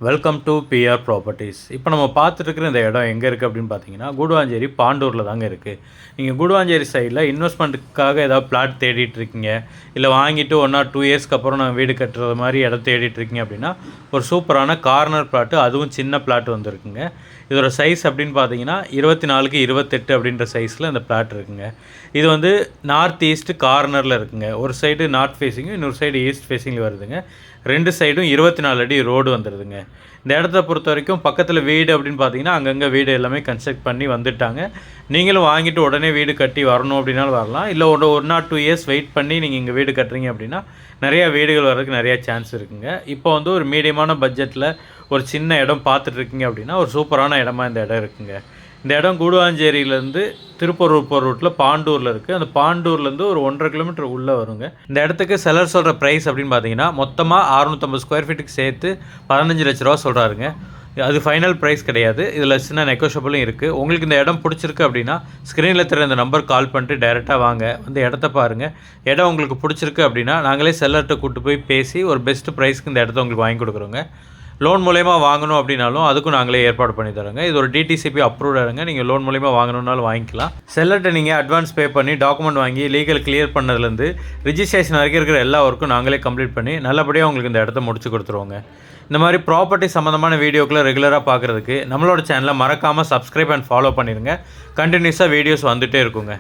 Welcome to PR properties. இப்போ நம்ம பார்த்துட்டு இந்த இடம் எங்கே இருக்குது அப்படின்னு பார்த்தீங்கன்னா, கூடுவாஞ்சேரி பாண்டூரில் தாங்க இருக்குது. நீங்கள் கூடுவாஞ்சேரி சைடில் இன்வெஸ்ட்மெண்ட்டுக்காக ஏதாவது பிளாட் தேடிட்டுருக்கீங்க, இல்லை வாங்கிட்டு 1 or 2 இயர்ஸ்க்கு அப்புறம் நான் வீடு கட்டுறது மாதிரி இடம் தேடிட்டுருக்கீங்க அப்படின்னா, ஒரு சூப்பரான கார்னர் பிளாட்டு, அதுவும் சின்ன பிளாட் வந்துருக்குங்க. இதோட சைஸ் அப்படின்னு பார்த்தீங்கன்னா 24க்கு 28 அப்படின்ற சைஸில் இந்த பிளாட் இருக்குங்க. இது வந்து நார்த் ஈஸ்ட் கார்னரில் இருக்குங்க. ஒரு சைடு நார்த் ஃபேஸிங்கும் இன்னொரு சைடு ஈஸ்ட் ஃபேஸிங்கில் வருதுங்க. 2 சைடும் 24 அடி ரோடு வந்துடுதுங்க. இந்த இடத்த பொறுத்த வரைக்கும் பக்கத்தில் வீடு அப்படின்னு பார்த்தீங்கன்னா அங்கங்கே வீடு எல்லாமே கன்ஸ்ட்ரக்ட் பண்ணி வந்துட்டாங்க. நீங்களும் வாங்கிட்டு உடனே வீடு கட்டி வரணும் அப்படின்னாலும் வரலாம். இல்லை ஒரு 1 or 2 இயர்ஸ் வெயிட் பண்ணி நீங்கள் இங்கே வீடு கட்டுறீங்க அப்படின்னா நிறையா வீடுகள் வர்றதுக்கு நிறையா சான்ஸ் இருக்குங்க. இப்போ வந்து ஒரு மீடியமான பட்ஜெட்டில் ஒரு சின்ன இடம் பார்த்துட்ருக்கீங்க அப்படின்னா ஒரு சூப்பரான இடமா இந்த இடம் இருக்குங்க. இந்த இடம் கூடுவாஞ்சேரியிலேருந்து திருப்பூர் போகிற ரூட்டில் பாண்டூரில் இருக்குது. அந்த பாண்டூர்லேருந்து ஒரு 1.5 கிலோமீட்டர் உள்ளே வருங்க. இந்த இடத்துக்கு செலர் சொல்கிற ப்ரைஸ் அப்படின்னு பார்த்தீங்கன்னா மொத்தமாக 650 ஸ்கொயர் ஃபீட்டுக்கு சேர்த்து 15 லட்ச ரூபா சொல்கிறாருங்க. அது ஃபைனல் ப்ரைஸ் கிடையாது. இதில் சின்ன நெகோஷியபிளும் இருக்குது. உங்களுக்கு இந்த இடம் பிடிச்சிருக்கு அப்படின்னா ஸ்க்ரீனில் தெரிய இந்த நம்பர் கால் பண்ணிட்டு டைரெக்டாக வாங்க, வந்து இடத்த பாருங்கள். இடம் உங்களுக்கு பிடிச்சிருக்கு அப்படின்னா நாங்களே செல்லர்கிட்ட கூப்பிட்டு போய் பேசி ஒரு பெஸ்ட் ப்ரைஸ்க்கு இந்த இடத்த உங்களுக்கு வாங்கி கொடுக்குறோங்க. லோன் மூலயமா வாங்கணும் அப்படின்னாலும் அதுக்கும் நாங்களே ஏற்பாடு பண்ணி தரோங்க. இது ஒரு டிடிசிபி அப்ரூவ்ட் இருங்க. நீங்கள் லோன் மூலயமா வாங்கணுன்னாலும் வாங்கிக்கலாம். செல்லர்கிட்ட நீங்கள் அட்வான்ஸ் பே பண்ணி டாக்குமெண்ட் வாங்கி லீகல் கிளியர் பண்ணதுலேருந்து ரிஜிஸ்ட்ரேஷன் வரைக்கும் இருக்கிற எல்லா ஒர்க்கும் நாங்களே கம்ப்ளீட் பண்ணி நல்லபடியாக உங்களுக்கு இந்த இடத்த முடிச்சு கொடுத்துருவோங்க. இந்த மாதிரி ப்ராப்பர்ட்டி சம்மந்தமான வீடியோக்களை ரெகுலராக பார்க்குறதுக்கு நம்மளோட சேனலை மறக்காமல் சப்ஸ்கிரைப் அண்ட் ஃபாலோ பண்ணிடுங்க. கண்டினியூஸாக வீடியோஸ் வந்துகிட்டே இருக்குங்க.